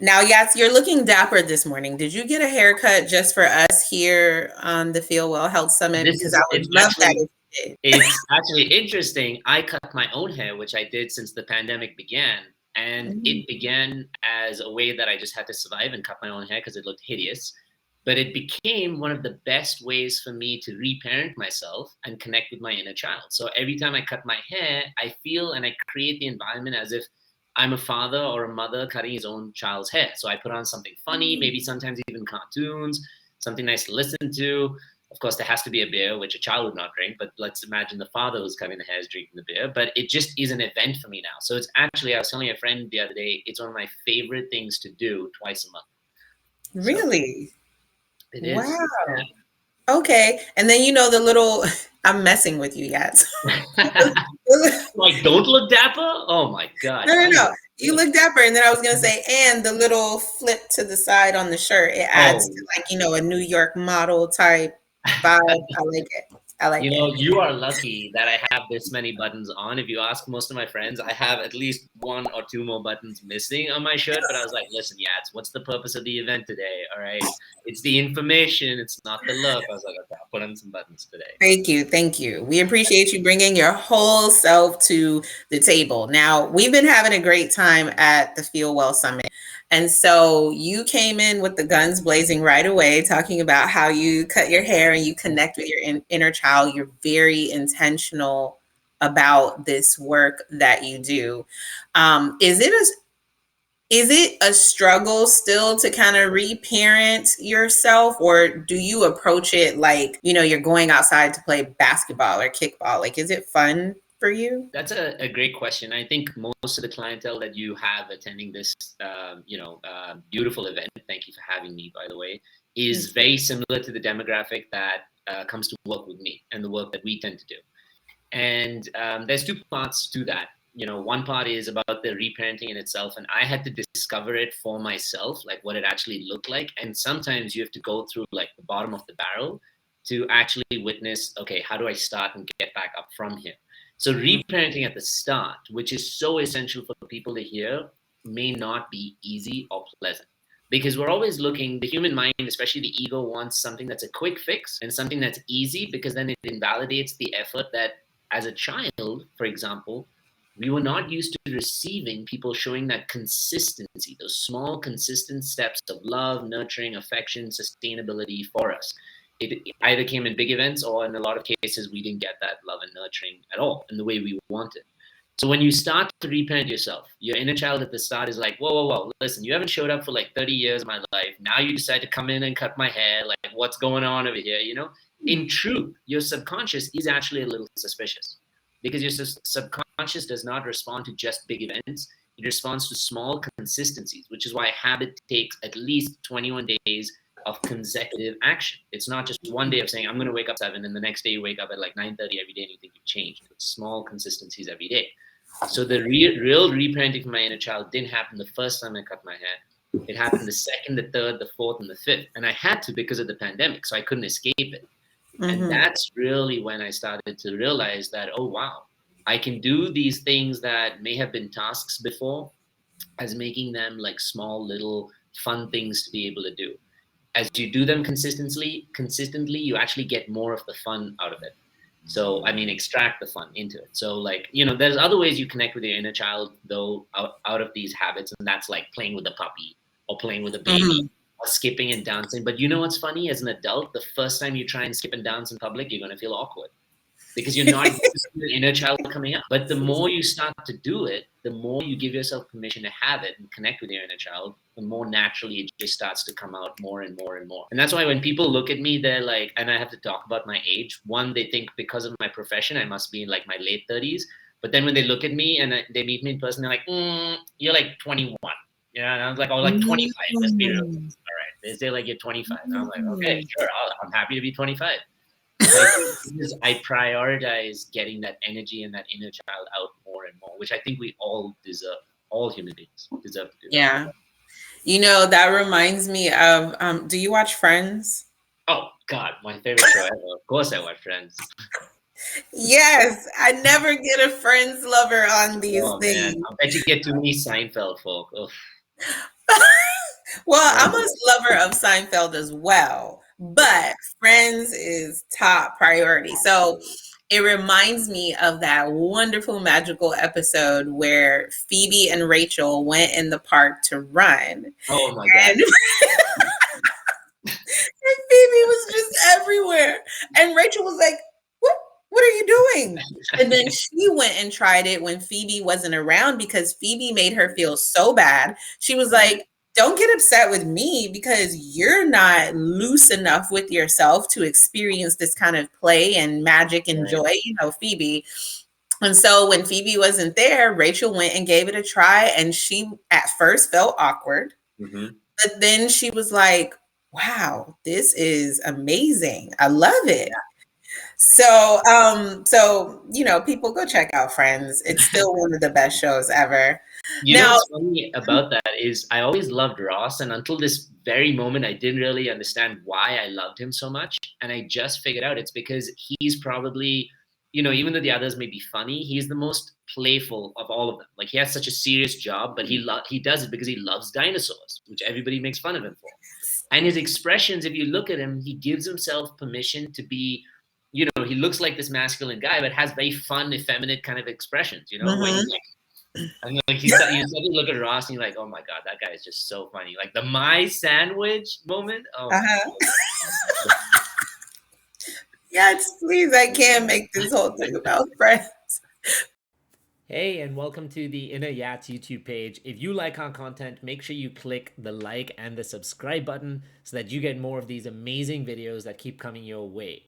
Now, yes, you're looking dapper this morning. Did you get a haircut just for us here on the Feel Well Health Summit? This Because I is would love that if you did. it's actually interesting. I cut my own hair, which I did since the pandemic began, and Mhm. it began as a way that I just had to survive and cut my own hair because it looked hideous. But it became one of the best ways for me to reparent myself and connect with my inner child. So every time I cut my hair, I feel and I create the environment as if I'm a father or a mother cutting his own child's hair. So I put on something funny, maybe sometimes even cartoons, something nice to listen to. Of course, there has to be a beer, which a child would not drink, but let's imagine the father who's cutting the hair is drinking the beer. But it just is an event for me now. So it's actually, I was telling a friend the other day, it's one of my favorite things to do twice a month. So Really? it is. Wow. Okay. And then you know the little I'm messing with you, yes. Yeah. Like, don't look dapper? Oh my gosh. No, no, I no. look You good. look dapper. And then I was gonna say, and the little flip to the side on the shirt, it adds Oh, to like, a New York model type vibe. I like it. I like you it. know, you are lucky that I have this many buttons on. If you ask most of my friends, I have at least one or two more buttons missing on my shirt. But I was like, listen, Yats, what's the purpose of the event today? All right. It's the information, it's not the look. I was like, okay, I'll put on some buttons today. Thank you. Thank you. We appreciate you bringing your whole self to the table. Now, we've been having a great time at the Feel Well Summit. And so you came in with the guns blazing right away, talking about how you cut your hair and you connect with your inner child. You're very intentional about this work that you do. Is it a struggle still to kind of reparent yourself, or do you approach it like, you're going outside to play basketball or kickball? Like, is it fun for you? That's a great question. I think most of the clientele that you have attending this, beautiful event, thank you for having me, by the way, is very similar to the demographic that comes to work with me and the work that we tend to do. And there's two parts to that. One part is about the reparenting in itself, and I had to discover it for myself, like what it actually looked like. And sometimes you have to go through like the bottom of the barrel to actually witness, okay, how do I start and get back up from here? So reparenting at the start, which is so essential for people to hear, may not be easy or pleasant. Because we're always looking, the human mind, especially the ego, wants something that's a quick fix and something that's easy because then it invalidates the effort that as a child, for example, we were not used to receiving people showing that consistency, those small, consistent steps of love, nurturing, affection, sustainability for us. It either came in big events, or in a lot of cases, we didn't get that love and nurturing at all in the way we wanted. So when you start to reparent yourself, your inner child at the start is like, whoa, whoa, whoa, listen, you haven't showed up for like 30 years of my life. Now you decide to come in and cut my hair. Like, what's going on over here? In truth, your subconscious is actually a little suspicious because your subconscious does not respond to just big events. It responds to small consistencies, which is why habit takes at least 21 days of consecutive action. It's not just one day of saying, I'm going to wake up 7, and the next day you wake up at like 9:30 every day and you think you've changed. It's small consistencies every day. So the real reparenting for my inner child didn't happen the first time I cut my hair. It happened the second, the third, the fourth, and the fifth. And I had to because of the pandemic, so I couldn't escape it. And Mm-hmm. that's really when I started to realize that, oh, wow, I can do these things that may have been tasks before as making them like small, little fun things to be able to do. As you do them consistently, you actually get more of the fun out of it. So, I mean, extract the fun into it. So, like, there's other ways you connect with your inner child, though, out of these habits. And that's like playing with a puppy or playing with a baby Mm-hmm. or skipping and dancing. But you know what's funny? As an adult, the first time you try and skip and dance in public, you're going to feel awkward because you're not used to the inner child coming up. But the more you start to do it, the more you give yourself permission to have it and connect with your inner child, the more naturally it just starts to come out more and more and more. And that's why when people look at me, they're like, and I have to talk about my age. One, they think because of my profession, I must be in like my late 30s. But then when they look at me and they meet me in person, they're like, you're like 21. Yeah, and I was like, oh, like 25. Let's be real. All right. They say like you're 25. And I'm like, okay, sure. I'm happy to be 25. So I think because I prioritize getting that energy and that inner child out more and more, which I think we all deserve. All human beings deserve to do that. Yeah. That reminds me of, do you watch Friends? Oh God, my favorite show ever. Of course, I watch Friends. Yes, I never get a Friends lover on these Oh man, things. I bet you get too many Seinfeld folk. Ugh. Well, I'm Right? a lover of Seinfeld as well, but Friends is top priority. So it reminds me of that wonderful magical episode where Phoebe and Rachel went in the park to run. Oh my God. And Phoebe was just everywhere. And Rachel was like, what are you doing? And then she went and tried it when Phoebe wasn't around because Phoebe made her feel so bad. She was Right. like, don't get upset with me because you're not loose enough with yourself to experience this kind of play and magic and Right. joy, Phoebe. And so when Phoebe wasn't there, Rachel went and gave it a try. And she at first felt awkward. Mm-hmm. But then she was like, wow, this is amazing. I love it. So people go check out Friends. It's still one of the best shows ever. You know Now, what's funny about that is I always loved Ross, and until this very moment, I didn't really understand why I loved him so much. And I just figured out it's because he's probably, even though the others may be funny, he's the most playful of all of them. Like he has such a serious job, but he does it because he loves dinosaurs, which everybody makes fun of him for. And his expressions, if you look at him, he gives himself permission to be, he looks like this masculine guy, but has very fun, effeminate kind of expressions, where mhm, he's like, and like you suddenly look at Ross and you're like, oh my God, that guy is just so funny. Like the my sandwich moment. Oh my uh-huh. Yes, please, I can't make this whole thing about Friends. Hey, and welcome to the Inner Yats YouTube page. If you like our content, make sure you click the like and the subscribe button so that you get more of these amazing videos that keep coming your way.